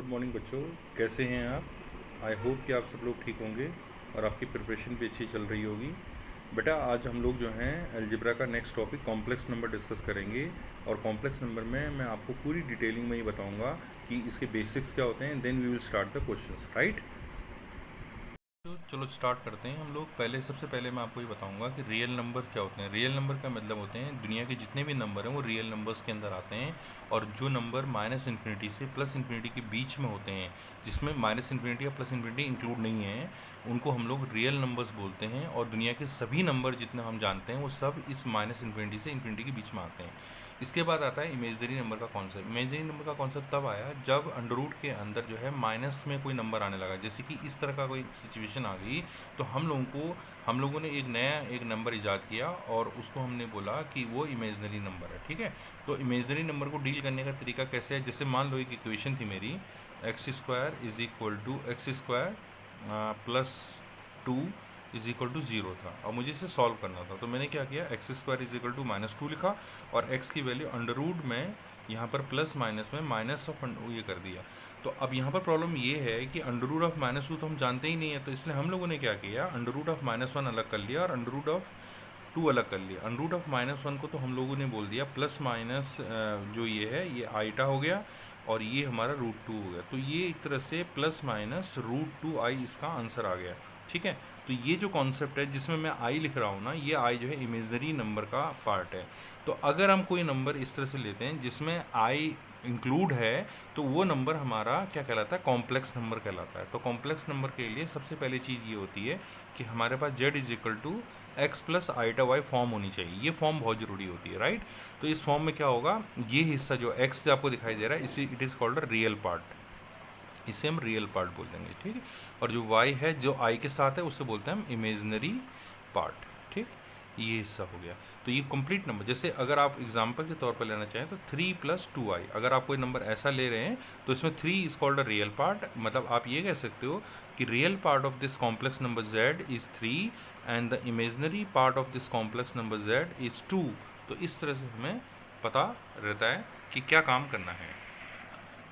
Morning बच्चों, कैसे हैं आप। आई होप कि आप सब लोग ठीक होंगे और आपकी प्रिपरेशन भी अच्छी चल रही होगी। बेटा, आज हम लोग जो हैं अलजेब्रा का next topic complex number discuss करेंगे। और कॉम्प्लेक्स नंबर में मैं आपको पूरी डिटेलिंग में ही बताऊंगा कि इसके बेसिक्स क्या होते हैं। Then we will start the questions, right. तो चलो स्टार्ट करते हैं हम लोग। पहले सबसे पहले मैं आपको ये बताऊंगा कि रियल नंबर क्या होते हैं। रियल नंबर का मतलब होते हैं दुनिया के जितने भी नंबर हैं वो रियल नंबर्स के अंदर आते हैं। और जो नंबर माइनस इन्फिनिटी से प्लस इन्फिनिटी के बीच में होते हैं, जिसमें माइनस इन्फिनिटी या प्लस इन्फिनिटी इंक्लूड नहीं है, उनको हम लोग रियल नंबर्स बोलते हैं। और दुनिया के सभी नंबर जितने हम जानते हैं वो सब इस माइनस इन्फिनिटी से इन्फिनिटी के बीच में आते हैं। इसके बाद आता है इमेजनरी नंबर का कॉन्सेप्ट। इमेजनरी नंबर का कॉन्सेप्ट तब आया जब अंडर रूट के अंदर जो है माइनस में कोई नंबर आने लगा। जैसे कि इस तरह का कोई सिचुएशन आ गई तो हम लोगों ने एक नंबर इजाद किया और उसको हमने बोला कि वो इमेजनरी नंबर है। ठीक है, तो इमेजनरी नंबर को डील करने का तरीका कैसे है। जैसे मान लो एक इक्वेशन थी मेरी, x square is equal to x square plus 2 is equal to 0 था और मुझे इसे सॉल्व करना था। तो मैंने क्या किया, x square is equal to -2 लिखा और एक्स की वैल्यू अंडर रूट में यहाँ पर प्लस माइनस में माइनस ऑफ ये कर दिया। तो अब यहाँ पर प्रॉब्लम ये है कि अंडर रूट ऑफ -2 तो हम जानते ही नहीं है, तो इसलिए हम लोगों ने क्या किया, अंडर रूट ऑफ -1 अलग कर लिया और अंडर रूट ऑफ 2 अलग कर लिया। अंडर रूट ऑफ -1 को तो हम लोगों ने बोल दिया प्लस माइनस जो ये है ये आइटा हो गया और ये हमारा √2 हो गया। तो ये एक तरह से प्लस माइनस √2i इसका आंसर आ गया। ठीक है, तो ये जो कॉन्सेप्ट है जिसमें मैं आई लिख रहा हूँ ना, ये आई जो है इमेजनरी नंबर का पार्ट है। तो अगर हम कोई नंबर इस तरह से लेते हैं जिसमें आई इंक्लूड है तो वो नंबर हमारा क्या कहलाता है, कॉम्प्लेक्स नंबर कहलाता है। तो कॉम्प्लेक्स नंबर के लिए सबसे पहली चीज़ ये होती है कि हमारे पास z is equal to x plus iota y form होनी चाहिए। ये फॉर्म बहुत ज़रूरी होती है, राइट। तो इस फॉर्म में क्या होगा, ये हिस्सा जो एक्स से आपको दिखाई दे रहा है इसी it is called real part, इसे हम रियल पार्ट बोल देंगे। ठीक है, और जो y है जो i के साथ है उससे बोलते हैं हम इमेजनरी पार्ट। ठीक, ये हिस्सा हो गया। तो ये कंप्लीट नंबर, जैसे अगर आप एग्जांपल के तौर पर लेना चाहें तो 3 + 2i, अगर आप कोई नंबर ऐसा ले रहे हैं तो इसमें 3 is called a real part. मतलब आप ये कह सकते हो कि real part of this complex number z is 3 and the imaginary part of this complex number z is 2। तो इस तरह से हमें पता रहता है कि क्या काम करना है।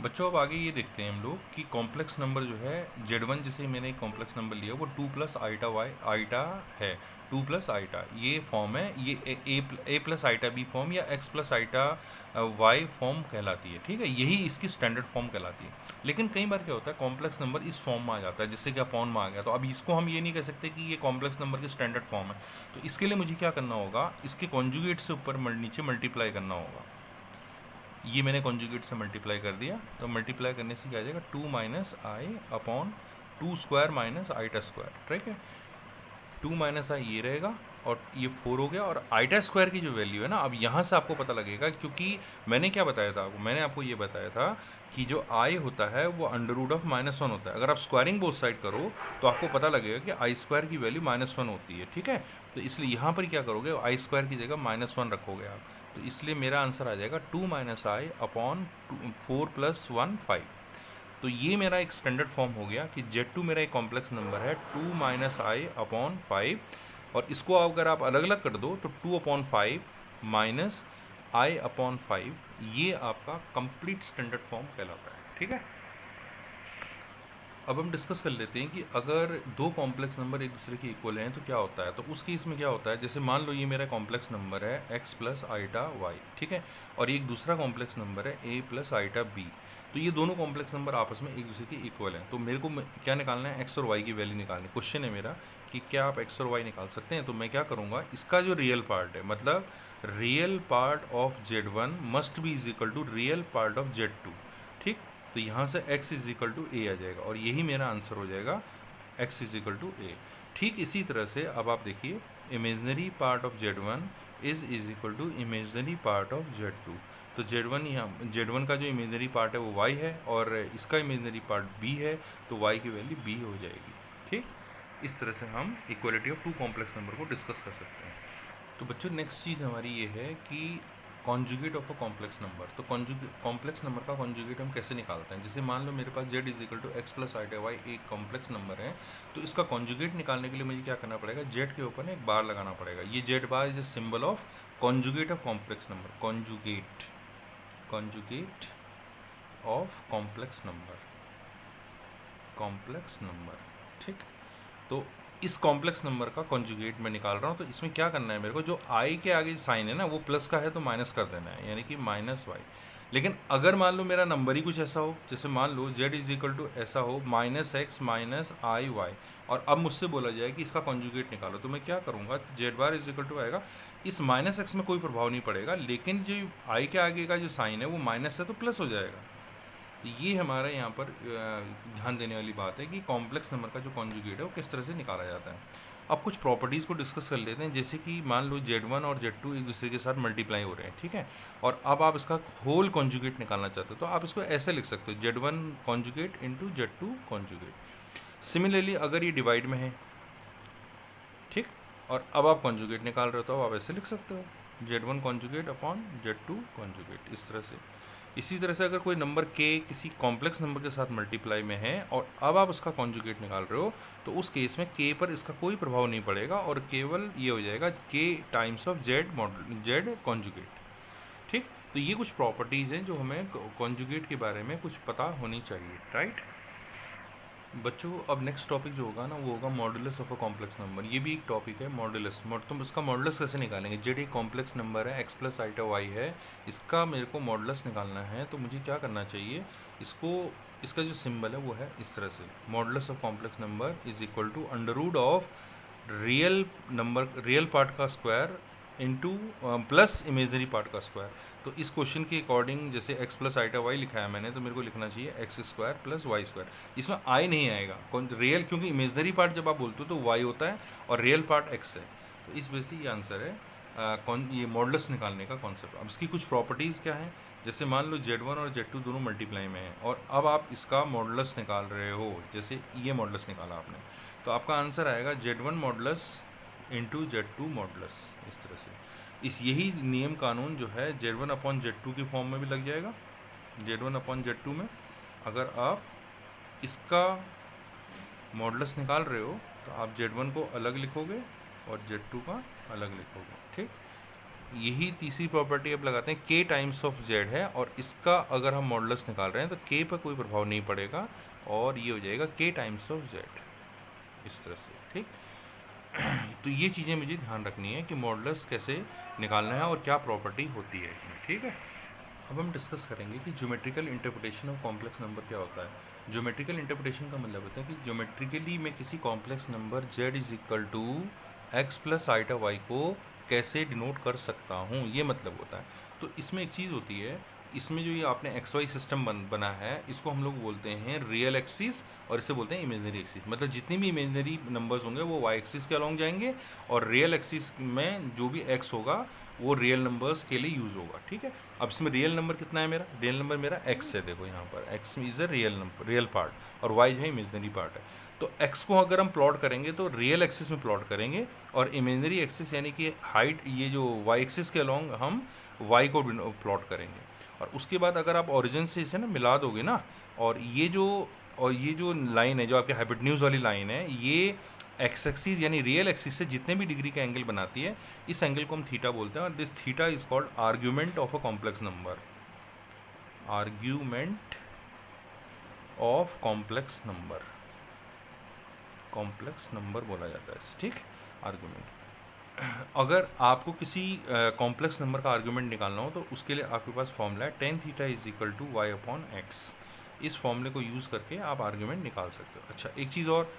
बच्चों अब आगे ये देखते हैं हम लोग कि कॉम्प्लेक्स नंबर जो है z1, जैसे मैंने एक कॉम्प्लेक्स नंबर लिया वो 2 + आइटा y आइटा है, 2 + आइटा ये फॉर्म है, ये a + आइटा b फॉर्म या x + आइटा y फॉर्म कहलाती है। ठीक है, यही इसकी स्टैंडर्ड फॉर्म कहलाती है। लेकिन कई बार क्या होता है, कॉम्प्लेक्स नंबर इस फॉर्म में आ जाता है, जिससे कि अपॉन में आ गया। तो अब इसको हम ये नहीं कह सकते कि ये कॉम्प्लेक्स नंबर की स्टैंडर्ड फॉर्म है। तो इसके लिए मुझे क्या करना होगा, इसके कॉन्जुगेट से ऊपर नीचे मल्टीप्लाई करना होगा। ये मैंने कॉन्जुगेट से मल्टीप्लाई कर दिया, तो मल्टीप्लाई करने से क्या आ जाएगा, 2 - i upon 2 square minus iota square. ठीक है, 2 - i ये रहेगा और ये 4 हो गया। और आइटा स्क्वायर की जो वैल्यू है ना, अब यहाँ से आपको पता लगेगा, क्योंकि मैंने क्या बताया था आपको, मैंने आपको ये बताया था कि जो i होता है वो अंडर रूट ऑफ -1 होता है। अगर आप स्क्वायरिंग बोथ साइड करो तो आपको पता लगेगा कि आई स्क्वायर की वैल्यू -1 होती है। ठीक है, तो इसलिए यहाँ पर क्या करोगे, आई स्क्वायर की जगह -1 रखोगे आप। तो इसलिए मेरा आंसर आ जाएगा 2 - i अपॉन 4 + 1 5। तो ये मेरा एक स्टैंडर्ड फॉर्म हो गया कि Z2 मेरा एक कॉम्प्लेक्स नंबर है 2 - i अपॉन 5। और इसको अगर आप अलग अलग कर दो तो 2/5 माइनस i अपॉन 5, ये आपका कंप्लीट स्टैंडर्ड फॉर्म कहलाता है। ठीक है, अब हम डिस्कस कर लेते हैं कि अगर दो कॉम्प्लेक्स नंबर एक दूसरे के इक्वल हैं तो क्या होता है। तो उस केस में क्या होता है, जैसे मान लो ये मेरा कॉम्प्लेक्स नंबर है x + आइटा y। ठीक है, और एक दूसरा कॉम्प्लेक्स नंबर है a + आइटा b। तो ये दोनों कॉम्प्लेक्स नंबर आपस में एक दूसरे के इक्वल हैं। तो मेरे को क्या निकालना है, x और y की वैल्यू निकालनी। क्वेश्चन है मेरा कि क्या आप x और y निकाल सकते हैं। तो मैं क्या करूँगा, इसका जो रियल पार्ट है, मतलब real part of Z1 must be is equal to real part of Z2। ठीक, तो यहाँ से x is equal to a आ जाएगा और यही मेरा आंसर हो जाएगा, x is equal to a. ठीक इसी तरह से अब आप देखिए, imaginary part of Z1 is equal to imaginary part of Z2। तो Z1 यहाँ Z1 का जो इमेजनरी पार्ट है वो y है और इसका इमेजनरी पार्ट b है, तो y की वैल्यू b हो जाएगी। ठीक, इस तरह से हम इक्वलिटी ऑफ 2 कॉम्प्लेक्स नंबर को डिस्कस कर सकते हैं। तो बच्चों नेक्स्ट चीज़ हमारी ये है कि conjugate of a complex number. तो कॉम्प्लेक्स नंबर का कॉन्जुगेट हम कैसे निकालते हैं। जैसे मान लो मेरे पास z is equal to x + iota y एक कॉम्प्लेक्स नंबर है, तो इसका कॉन्जुगेट निकालने के लिए मुझे क्या करना पड़ेगा, z के ऊपर एक बार लगाना पड़ेगा। ये z bar is a symbol of conjugate of complex number, conjugate of complex number. Complex number, ठीक। तो इस कॉम्प्लेक्स नंबर का कॉन्जुगेट मैं निकाल रहा हूँ, तो इसमें क्या करना है मेरे को, जो आई के आगे साइन है ना वो प्लस का है तो माइनस कर देना है, यानी कि माइनस वाई। लेकिन अगर मान लो मेरा नंबर ही कुछ ऐसा हो, जैसे मान लो z इज इक्वल टू ऐसा हो माइनस एक्स माइनस आई वाई, और अब मुझसे बोला जाए कि इसका कॉन्जुगेट निकालो, तो मैं क्या करूँगा, z bar is equal to आएगा, इस माइनस एक्स में कोई प्रभाव नहीं पड़ेगा, लेकिन जो आई के आगे का जो साइन है वो माइनस है तो प्लस हो जाएगा। तो ये हमारा यहाँ पर ध्यान देने वाली बात है कि कॉम्प्लेक्स नंबर का जो कॉन्जुगेट है वो किस तरह से निकाला जाता है। अब कुछ प्रॉपर्टीज़ को डिस्कस कर लेते हैं, जैसे कि मान लो Z1 और Z2 एक दूसरे के साथ मल्टीप्लाई हो रहे हैं, ठीक है, और अब आप इसका होल कॉन्जुगेट निकालना चाहते हो, तो आप इसको ऐसे लिख सकते हो, Z1 conjugate into Z2 conjugate. Similarly अगर ये डिवाइड में है, ठीक, और अब आप कॉन्जुगेट निकाल रहे हो तो आप ऐसे लिख सकते हो, Z1 conjugate upon Z2 conjugate, इस तरह से। इसी तरह से अगर कोई नंबर k किसी कॉम्प्लेक्स नंबर के साथ मल्टीप्लाई में है और अब आप उसका कॉन्जुगेट निकाल रहे हो, तो उस केस में k पर इसका कोई प्रभाव नहीं पड़ेगा और केवल ये हो जाएगा k times of z conjugate, ठीक। तो ये कुछ प्रॉपर्टीज़ हैं जो हमें कॉन्जुगेट के बारे में कुछ पता होनी चाहिए, राइट बच्चों। अब नेक्स्ट टॉपिक जो होगा ना वो होगा modulus of a complex number. ये भी एक टॉपिक है मॉडुलस। तुम इसका मॉडुलस कैसे निकालेंगे, जेड एक कॉम्प्लेक्स नंबर है, एक्स प्लस आइटा वाई है, इसका मेरे को मॉडुलस निकालना है, तो मुझे क्या करना चाहिए, इसका जो सिंबल है वो है इस तरह से, modulus of complex number is equal to under root of real part का square into plus imaginary part का स्क्वायर। तो इस क्वेश्चन के अकॉर्डिंग जैसे x प्लस आइटा वाई लिखा है मैंने, तो मेरे को लिखना चाहिए x square plus y square. इसमें आई नहीं आएगा, रियल, क्योंकि इमेजनरी पार्ट जब आप बोलते हो तो वाई होता है और रियल पार्ट एक्स है। तो इस वजह से ये आंसर है ये मॉडुलस निकालने का कॉन्सेप्ट। अब इसकी कुछ प्रॉपर्टीज़ क्या हैं, जैसे मान लो Z1 और Z2 दोनों मल्टीप्लाई में हैं और अब आप इसका मॉडुलस निकाल रहे हो, जैसे ये मॉडुलस निकाला आपने, तो आपका आंसर आएगा Z1 modulus into Z2 modulus, इस तरह से। इस यही नियम कानून जो है Z1 अपॉन Z2 की फॉर्म में भी लग जाएगा। Z1 अपॉन Z2 में अगर आप इसका मॉडुलस निकाल रहे हो तो आप Z1 को अलग लिखोगे और Z2 का अलग लिखोगे, ठीक। यही तीसरी प्रॉपर्टी अब लगाते हैं, k टाइम्स ऑफ z है और इसका अगर हम मॉडुलस निकाल रहे हैं तो k पर कोई प्रभाव नहीं पड़ेगा और ये हो जाएगा k टाइम्स ऑफ z, इस तरह से, ठीक। तो ये चीज़ें मुझे ध्यान रखनी है कि मॉडुलस कैसे निकालना है और क्या प्रॉपर्टी होती है इसमें, ठीक है। अब हम डिस्कस करेंगे कि geometrical interpretation of complex number क्या होता है। ज्योमेट्रिकल इंटरप्रिटेशन का मतलब होता है कि ज्योमेट्रिकली मैं किसी complex number z is equal to x plus iota y को कैसे डिनोट कर सकता हूँ, ये मतलब होता है। तो इसमें एक चीज़ होती है, इसमें जो ये आपने एक्स वाई सिस्टम बना है इसको हम लोग बोलते हैं रियल एक्सिस और इसे बोलते हैं इमेजनरी एक्सिस। मतलब जितनी भी इमेजनरी नंबर्स होंगे वो वाई एक्सिस के अलॉन्ग जाएंगे और रियल एक्सिस में जो भी एक्स होगा वो रियल नंबर्स के लिए यूज़ होगा, ठीक है। अब इसमें रियल नंबर कितना है, मेरा रियल नंबर मेरा एक्स है, देखो यहाँ पर x is a real number, real part, और वाई जो है इमेजनरी पार्ट है। तो x को अगर हम प्लॉट करेंगे तो रियल एक्सिस में प्लॉट करेंगे और इमेजनरी एक्सिस यानी कि हाइट, ये जो y एक्सिस के अलॉन्ग हम y को प्लॉट करेंगे। और उसके बाद अगर आप ओरिजिन से इसे ना मिला दोगे ना, और ये जो लाइन है जो आपके हाइपोटेन्यूज वाली लाइन है, ये एक्स एक्सिस यानी रियल एक्सिस से जितने भी डिग्री का एंगल बनाती है, इस एंगल को हम थीटा बोलते हैं और this theta is called argument of a complex number. Argument of complex number, complex number बोला जाता है, ठीक, आर्गुमेंट। अगर आपको किसी कॉम्प्लेक्स नंबर का आर्गुमेंट निकालना हो तो उसके लिए आपके पास फॉर्मूला है tan theta is equal to y upon x. इस फॉर्मूले को यूज़ करके आप आर्गुमेंट निकाल सकते हो। अच्छा, एक चीज़ और,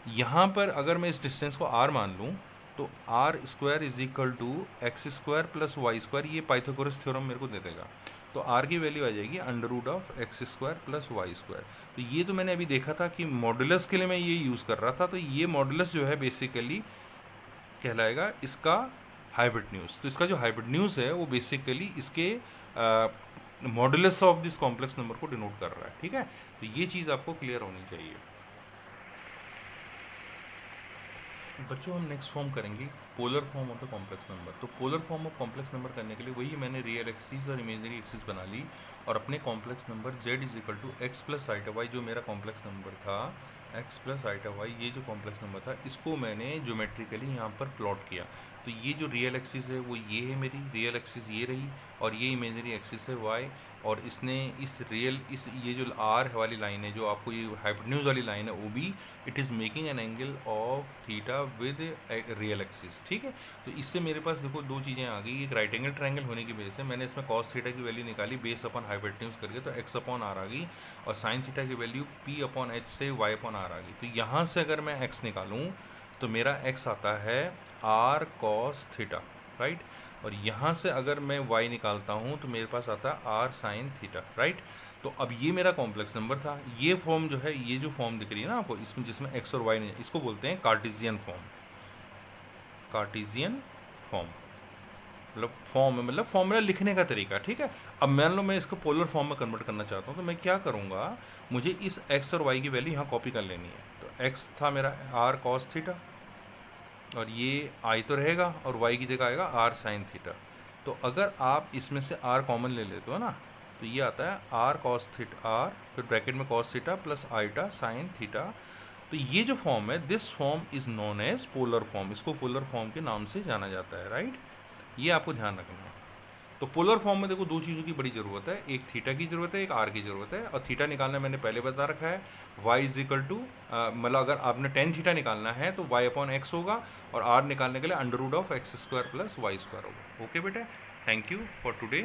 यहाँ पर अगर मैं इस डिस्टेंस को r मान लूँ तो r square is equal to x square plus y square, ये पाइथागोरस थ्योरम मेरे को दे देगा। तो r की वैल्यू आ जाएगी under root of x square plus y square. तो ये तो मैंने अभी देखा था कि मॉडुलस के लिए मैं ये यूज़ कर रहा था, तो ये मॉडुलस जो है बेसिकली कहलाएगा इसका हाइपोटेन्यूज। तो इसका जो हाइपोटेन्यूज है वो बेसिकली इसके modulus of this complex number को डिनोट कर रहा है, ठीक है। तो ये चीज़ आपको क्लियर होनी चाहिए। बच्चों हम नेक्स्ट फॉर्म करेंगे polar form of the complex number. तो polar form of complex number करने के लिए वही मैंने रियल एक्सिस और इमेजिनरी एक्सिस बना ली और अपने complex number z is equal to x plus iota y, जो मेरा कॉम्प्लेक्स नंबर था x प्लस आइटा वाई, ये जो कॉम्प्लेक्स नंबर था इसको मैंने ज्योमेट्रिकली यहाँ पर प्लॉट किया। तो ये जो रियल एक्सिस है वो ये है, मेरी रियल एक्सिस ये रही, और ये इमेजिनरी एक्सिस है y, और इसने इस ये जो r वाली लाइन है, जो आपको ये हाइपोटेन्यूज वाली लाइन है वो भी, it is making an angle of theta with real axis. ठीक है, तो इससे मेरे पास देखो दो चीज़ें आ गई। एक राइट एंगल ट्रायंगल होने की वजह से मैंने इसमें कॉस थीटा की वैल्यू निकाली बेस अपॉन हाइपोटेन्यूज करके, तो x अपॉन r आ गई, और साइन थीटा की वैल्यू p अपॉन h से y अपॉन r आ गई। तो यहाँ से अगर मैं x निकालूँ तो मेरा x आता है r cos थीटा, राइट, और यहाँ से अगर मैं y निकालता हूँ तो मेरे पास आता है r sin थीटा, राइट। तो अब ये मेरा कॉम्प्लेक्स नंबर था। ये फॉर्म जो है, ये जो फॉर्म दिख रही है ना आपको इसमें, जिसमें x और y नहीं, इसको बोलते हैं कार्टेशियन फॉर्म। कार्टेशियन फॉर्म मतलब फॉर्म है, मतलब फॉर्मूला लिखने का तरीका। ठीक है, अब मान लो मैं इसको पोलर फॉर्म में कन्वर्ट करना चाहता हूँ, तो मैं क्या करूँगा, मुझे इस x और y की वैल्यू यहाँ कॉपी कर लेनी है। तो x था मेरा r cos थीटा, और ये i तो रहेगा, और y की जगह आएगा r sin थीटा। तो अगर आप इसमें से r कॉमन ले लेते हो ना, तो ये आता है r cos थीटा, r फिर ब्रैकेट में cos theta plus iota sin theta. तो ये जो फॉर्म है, this form is known as polar form, इसको पोलर फॉर्म के नाम से जाना जाता है, राइट। ये आपको ध्यान रखना है। तो पोलर फॉर्म में देखो दो चीज़ों की बड़ी ज़रूरत है, एक थीटा की ज़रूरत है, एक आर की ज़रूरत है। और थीटा निकालना मैंने पहले बता रखा है, y इज इक्वल टू, मतलब अगर आपने टेन थीटा निकालना है तो y अपॉन एक्स होगा, और r निकालने के लिए under root of x square plus y square होगा। ओके बेटा, थैंक यू फॉर टुडे।